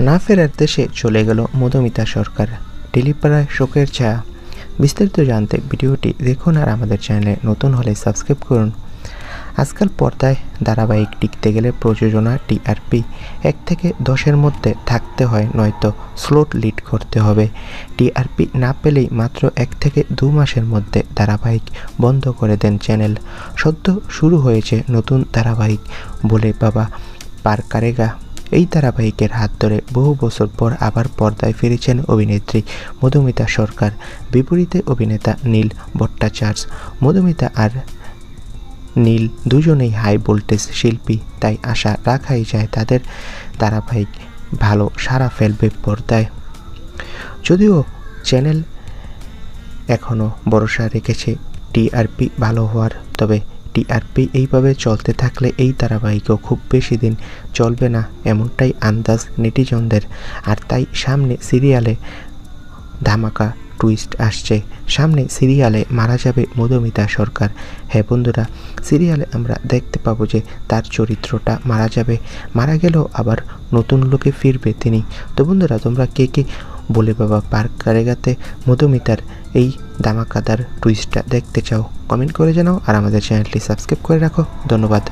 না ফেরার দেশে চলে গেল মধুমিতা সরকার, টেলিপাড়ায় শোকের ছায়া। বিস্তারিত জানতে ভিডিওটি দেখুন আর আমাদের চ্যানেলে নতুন হলে সাবস্ক্রাইব করুন। আজকাল পর্দায় ধারাবাহিক টিকতে গেলে প্রযোজনা টিআরপি 1 থেকে 10-এর মধ্যে থাকতে হয়, নয়তো স্লট লিড করতে হবে। টিআরপি না পেলেই মাত্র 1 থেকে 2 মাসের মধ্যে ধারাবাহিক বন্ধ করে দেন চ্যানেল। সদ্য শুরু হয়েছে নতুন ধারাবাহিক বলে বাবা পার কারেগা। এই ধারাবাহিকের হাত ধরে বহু বছর পর আবার পর্দায় ফিরেছেন অভিনেত্রী মধুমিতা সরকার। বিপরীতে অভিনেতা নীল ভট্টাচার্য। মধুমিতা আর নীল দুজনেই হাই ভোল্টেজ শিল্পী, তাই আশা রাখাই যায় তাদের ধারাবাহিক ভালো সাড়া ফেলবে পর্দায়। যদিও চ্যানেল এখনও ভরসা রেখেছে টিআরপি ভালো হওয়ার, তবে টিআরপি এইভাবে চলতে থাকলে এই ধারাবাহিকও খুব বেশি দিন চলবে না, এমনটাই আন্দাজ নেটিজনদের। আর তাই সামনে সিরিয়ালে ধামাকা টুইস্ট আসছে। সামনে সিরিয়ালে মারা যাবে মধুমিতা সরকার। হ্যাঁ বন্ধুরা, সিরিয়ালে আমরা দেখতে পাবো যে তার চরিত্রটা মারা যাবে, মারা গেলেও আবার নতুন লোকে ফিরবে তিনি। তো বন্ধুরা, তোমরা কে কে বলে বাবা পার কারেগাতে মধুমিতার এই ধামাকাদার টুইস্টটা দেখতে চাও কমেন্ট করে জানাও আর আমাদের চ্যানেলটি সাবস্ক্রাইব করে রাখো। ধন্যবাদ।